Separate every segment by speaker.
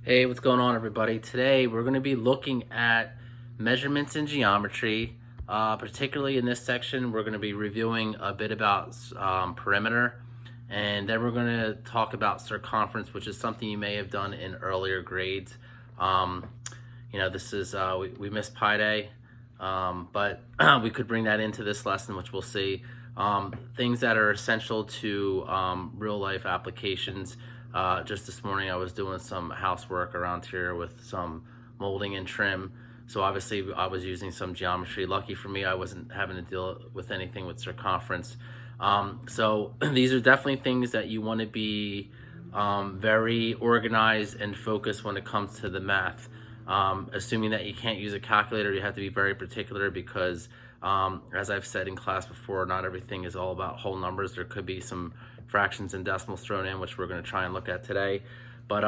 Speaker 1: Hey, what's going on, everybody? Today we're going to be looking at measurements in geometry. Particularly in this section, we're going to be reviewing a bit about perimeter, and then we're going to talk about circumference, which is something you may have done in earlier grades. This is we missed Pi Day, but we could bring that into this lesson, which we'll see. Things that are essential to real life applications. Just this morning I was doing some housework around here with some molding and trim. So obviously I was using some geometry. Lucky for me, I wasn't having to deal with anything with circumference. So these are definitely things that you want to be very organized and focused when it comes to the math. Assuming that you can't use a calculator, you have to be very particular because as I've said in class before, not everything is all about whole numbers. There could be some fractions and decimals thrown in, which we're going to try and look at today. But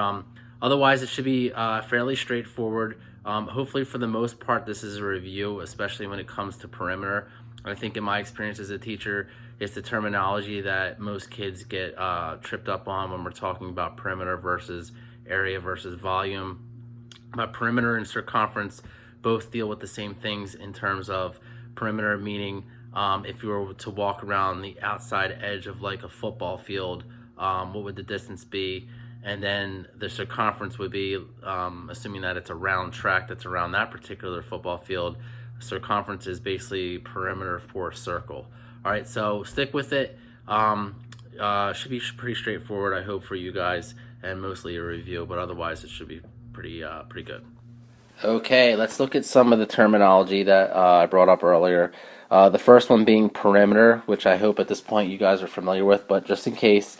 Speaker 1: otherwise, it should be fairly straightforward. Hopefully, for the most part, this is a review, especially when it comes to perimeter. I think in my experience as a teacher, it's the terminology that most kids get tripped up on when we're talking about perimeter versus area versus volume. But perimeter and circumference both deal with the same things in terms of perimeter, meaning if you were to walk around the outside edge of like a football field, what would the distance be? And then the circumference would be, assuming that it's a round track that's around that particular football field, circumference is perimeter for a circle. All right, so stick with it. Should be pretty straightforward, I hope, for you guys, and mostly a review, but otherwise it should be pretty good. Okay, let's look at some of the terminology that I brought up earlier. The first one being perimeter, which I hope at this point you guys are familiar with, but just in case,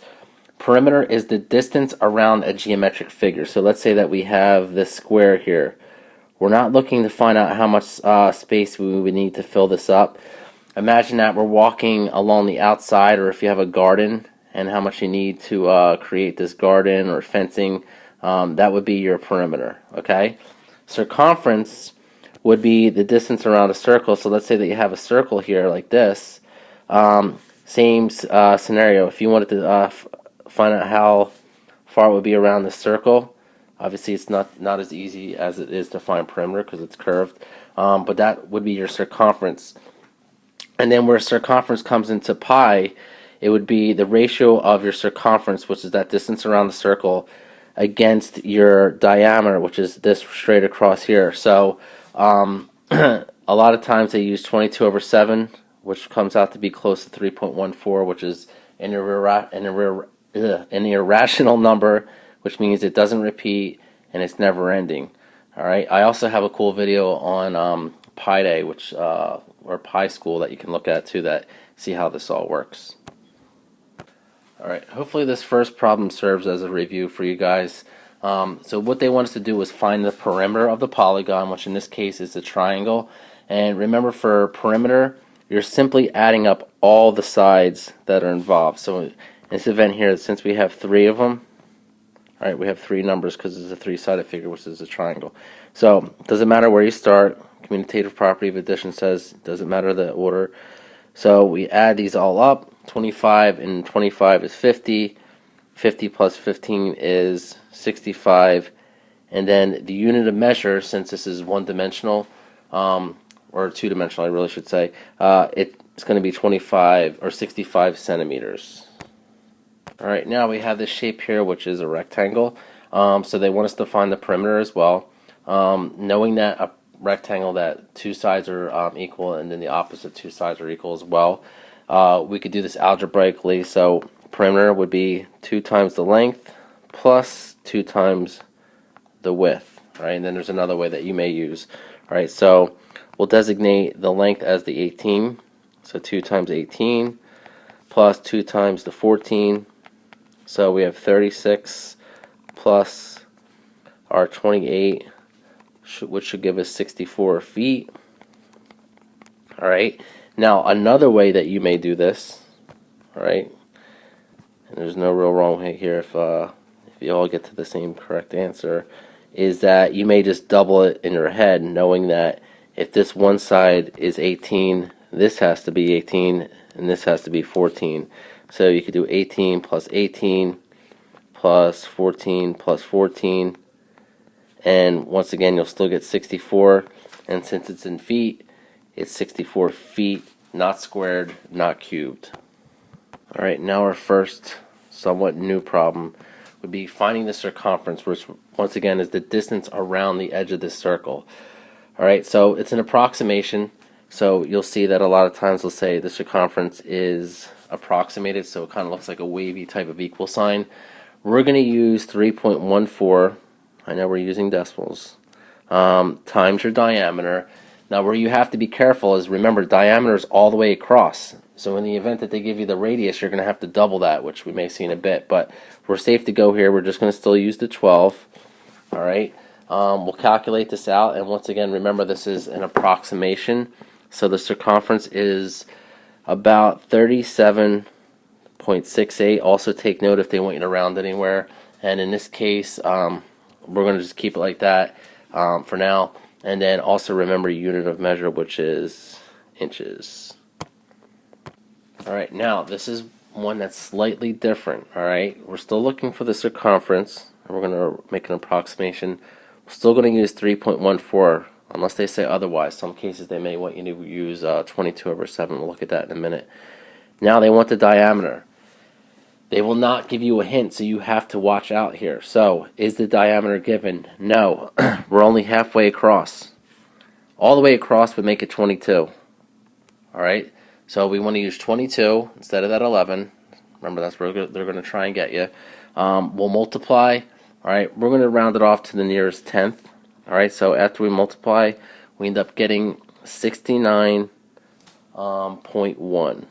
Speaker 1: perimeter is the distance around a geometric figure. So let's say that we have this square here. We're not looking to find out how much space we would need to fill this up. Imagine that we're walking along the outside, or if you have a garden, and how much you need to create this garden or fencing. That would be your perimeter, okay? Circumference would be the distance around a circle. So let's say that you have a circle here like this. Same scenario. If you wanted to find out how far it would be around the circle, obviously it's not as easy as it is to find perimeter because it's curved. But that would be your circumference. And then where circumference comes into pi, it would be the ratio of your circumference, which is that distance around the circle, against your diameter, which is this straight across here. So a lot of times they use 22 over 7, which comes out to be close to 3.14, which is an irrational number, which means it doesn't repeat and it's never ending. All right. I also have a cool video on Pi Day, or Pi School, that you can look at too, that see how this all works. Alright, hopefully this first problem serves as a review for you guys. So what they want us to do is find the perimeter of the polygon, which in this case is the triangle. And remember, for perimeter, you're simply adding up all the sides that are involved. So in this event here, since we have 3 of them, alright, we have 3 numbers because it's a 3-sided figure, which is a triangle. So it doesn't matter where you start. Commutative property of addition says it doesn't matter the order. So we add these all up. 25 and 25 is 50. 50 plus 15 is 65. And then the unit of measure, since this is one-dimensional, or two-dimensional, I really should say, it's going to be 25 or 65 centimeters. Alright, now we have this shape here, which is a rectangle. So they want us to find the perimeter as well. Knowing that a rectangle, that 2 sides are equal, and then the opposite 2 sides are equal as well, we could do this algebraically. So perimeter would be 2 times the length plus 2 times the width, right? And then there's another way that you may use. All right, so we'll designate the length as the 18. So 2 times 18 plus 2 times the 14. So we have 36 plus our 28, which should give us 64 feet. All right. Now, another way that you may do this, all right, and there's no real wrong way here if you all get to the same correct answer, is that you may just double it in your head, knowing that if this one side is 18, this has to be 18, and this has to be 14. So you could do 18 plus 18 plus 14 plus 14 And once again, you'll still get 64. And since it's in feet, it's 64 feet, not squared, not cubed. All right, now our first somewhat new problem would be finding the circumference, which once again is the distance around the edge of this circle. All right, so it's an approximation. So you'll see that a lot of times they'll say the circumference is approximated, so it kind of looks like a wavy type of equal sign. We're going to use 3.14, I know we're using decimals, times your diameter. Now where you have to be careful is, remember, diameter is all the way across. So in the event that they give you the radius, you're going to have to double that, which we may see in a bit. But we're safe to go here. We're just going to still use the 12. All right. We'll calculate this out. And once again, remember, this is an approximation. So the circumference is about 37.68. Also take note if they want you to round anywhere. And in this case, we're going to just keep it like that for now. And then also remember unit of measure, which is inches. Alright, now this is one that's slightly different. Alright, we're still looking for the circumference, and we're going to make an approximation. We're still going to use 3.14, unless they say otherwise. Some cases they may want you to use 22/7. We'll look at that in a minute. Now they want the diameter. They will not give you a hint, so you have to watch out here. So, is the diameter given? No. We're only halfway across. All the way across would make it 22. Alright? So we want to use 22 instead of that 11. Remember, that's where they're going to try and get you. We'll multiply. Alright, we're going to round it off to the nearest tenth. Alright, so after we multiply, we end up getting 69.1.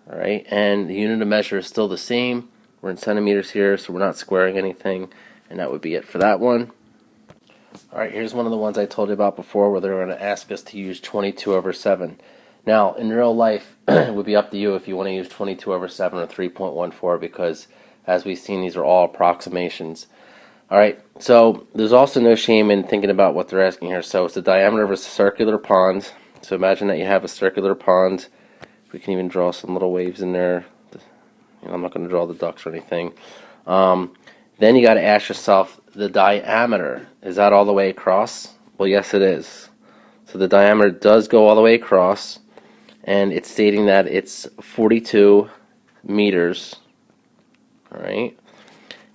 Speaker 1: Alright, and the unit of measure is still the same. We're in centimeters here, so we're not squaring anything. And that would be it for that one. Alright, here's one of the ones I told you about before where they're going to ask us to use 22/7. Now, in real life, it would be up to you if you want to use 22/7 or 3.14, because as we've seen, these are all approximations. Alright, so there's also no shame in thinking about what they're asking here. So it's the diameter of a circular pond. So imagine that you have a circular pond. We can even draw some little waves in there. I'm not going to draw the ducks or anything. Then you got to ask yourself, the diameter, is that all the way across? Well, yes, it is. So the diameter does go all the way across, and it's stating that it's 42 meters. All right,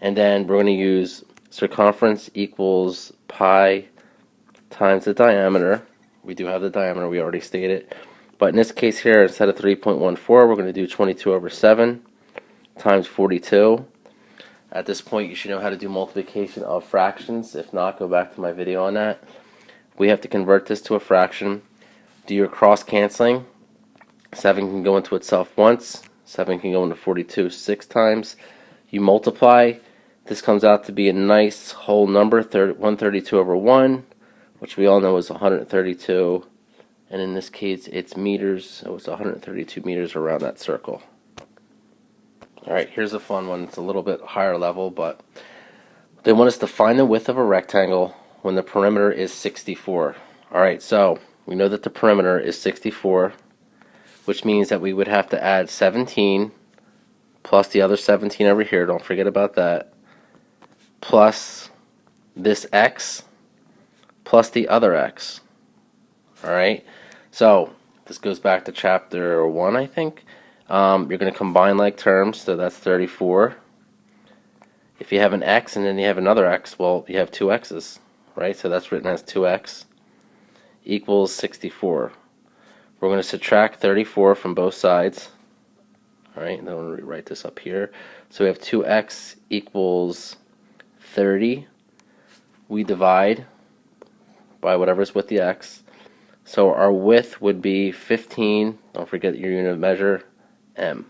Speaker 1: and then we're going to use circumference equals pi times the diameter. We do have the diameter, we already stated. But in this case here, instead of 3.14, we're going to do 22/7 times 42. At this point, you should know how to do multiplication of fractions. If not, go back to my video on that. We have to convert this to a fraction. Do your cross canceling. 7 can go into itself once. 7 can go into 42 6 times. You multiply. This comes out to be a nice whole number, 132/1, which we all know is 132. And in this case, it's meters, so it's 132 meters around that circle. Alright, here's a fun one. It's a little bit higher level, but they want us to find the width of a rectangle when the perimeter is 64. Alright, so we know that the perimeter is 64, which means that we would have to add 17 plus the other 17 over here, don't forget about that, plus this x plus the other x. Alright, so this goes back to chapter 1, I think. You're going to combine like terms, so that's 34. If you have an x and then you have another x, well, you have two x's, right? So that's written as 2x equals 64. We're going to subtract 34 from both sides. Alright, then we'll rewrite this up here. So we have 2x equals 30. We divide by whatever's with the x. So our width would be 15, don't forget your unit of measure, m.